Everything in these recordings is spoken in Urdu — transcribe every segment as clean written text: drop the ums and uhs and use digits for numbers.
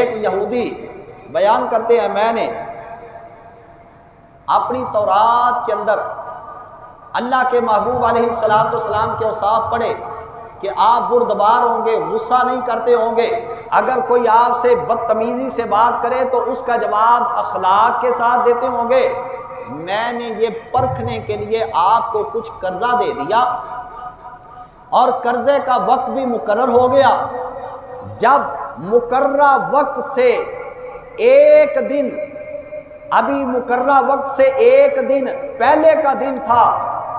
ایک یہودی بیان کرتے ہیں میں نے اپنی تورات کے اندر اللہ کے محبوب علیہ السلام کے اوصاف پڑھے کہ آپ بردبار ہوں گے، غصہ نہیں کرتے ہوں گے، اگر کوئی آپ سے بدتمیزی سے بات کرے تو اس کا جواب اخلاق کے ساتھ دیتے ہوں گے۔ میں نے یہ پرکھنے کے لیے آپ کو کچھ قرضہ دے دیا اور قرضے کا وقت بھی مقرر ہو گیا، جب مقررہ وقت سے ایک دن، ابھی مقررہ وقت سے ایک دن پہلے کا دن تھا،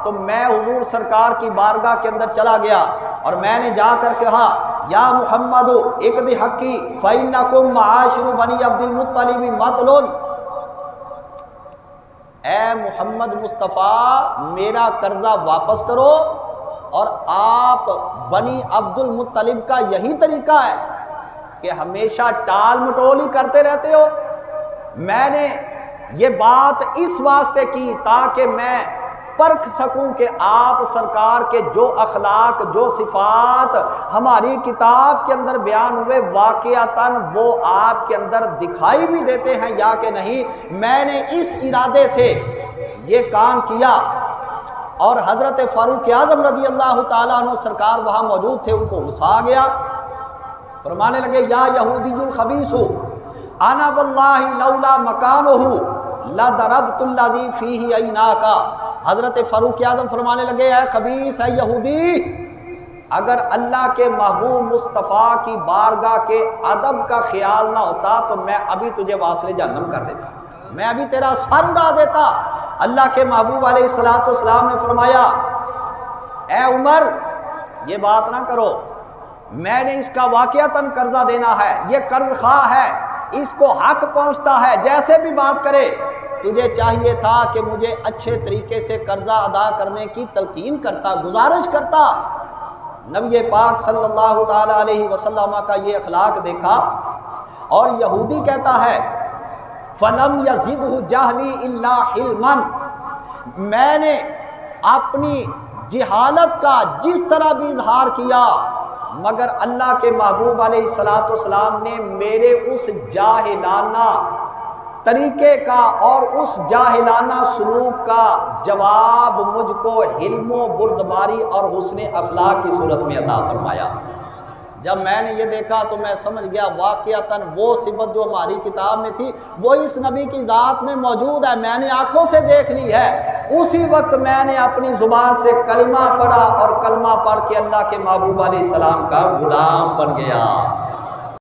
تو میں حضور سرکار کی بارگاہ کے اندر چلا گیا اور میں نے جا کر کہا یا محمد اقض حقی فإنکم معاشر بنی عبد المطلب مطلون، اے محمد مصطفیٰ میرا قرضہ واپس کرو، اور آپ بنی عبد المطلب کا یہی طریقہ ہے کہ ہمیشہ ٹال مٹول ہی کرتے رہتے ہو۔ میں نے یہ بات اس واسطے کی تاکہ میں پرکھ سکوں کہ آپ سرکار کے جو اخلاق، جو صفات ہماری کتاب کے اندر بیان ہوئے واقعتاً وہ آپ کے اندر دکھائی بھی دیتے ہیں یا کہ نہیں۔ میں نے اس ارادے سے یہ کام کیا، اور حضرت فاروق اعظم رضی اللہ تعالیٰ عنہ سرکار وہاں موجود تھے، ان کو غصہ آ گیا، فرمانے لگے یا یہودی الخبیث انا واللہ لولا مکانہ لضربت الذی فیہ عیناک۔ حضرت فاروق اعظم فرمانے لگے اے خبیث، اے یہودی، اگر اللہ کے محبوب مصطفیٰ کی بارگاہ کے ادب کا خیال نہ ہوتا تو میں ابھی تجھے واصل جہنم کر دیتا، میں ابھی تیرا سر اڑا دیتا۔ اللہ کے محبوب علیہ السلام نے فرمایا اے عمر یہ بات نہ کرو، میں نے اس کا واقعتاً قرضہ دینا ہے، یہ قرض خواہ ہے، اس کو حق پہنچتا ہے، جیسے بھی بات کرے، تجھے چاہیے تھا کہ مجھے اچھے طریقے سے قرضہ ادا کرنے کی تلقین کرتا، گزارش کرتا۔ نبی پاک صلی اللہ تعالیٰ علیہ وسلم کا یہ اخلاق دیکھا، اور یہودی کہتا ہے فَلَمْ يَزِدْهُ جَهْلِي إِلَّا حِلْمًا، میں نے اپنی جہالت کا جس طرح بھی اظہار کیا، مگر اللہ کے محبوب علیہ السلام نے میرے اس جاہلانہ طریقے کا اور اس جاہلانہ سلوک کا جواب مجھ کو حلم و بردباری اور حسن اخلاق کی صورت میں عطا فرمایا۔ جب میں نے یہ دیکھا تو میں سمجھ گیا واقعتاً وہ صفت جو ہماری کتاب میں تھی وہ اس نبی کی ذات میں موجود ہے، میں نے آنکھوں سے دیکھ لی ہے۔ اسی وقت میں نے اپنی زبان سے کلمہ پڑھا اور کلمہ پڑھ کے اللہ کے محبوب علیہ السلام کا غلام بن گیا۔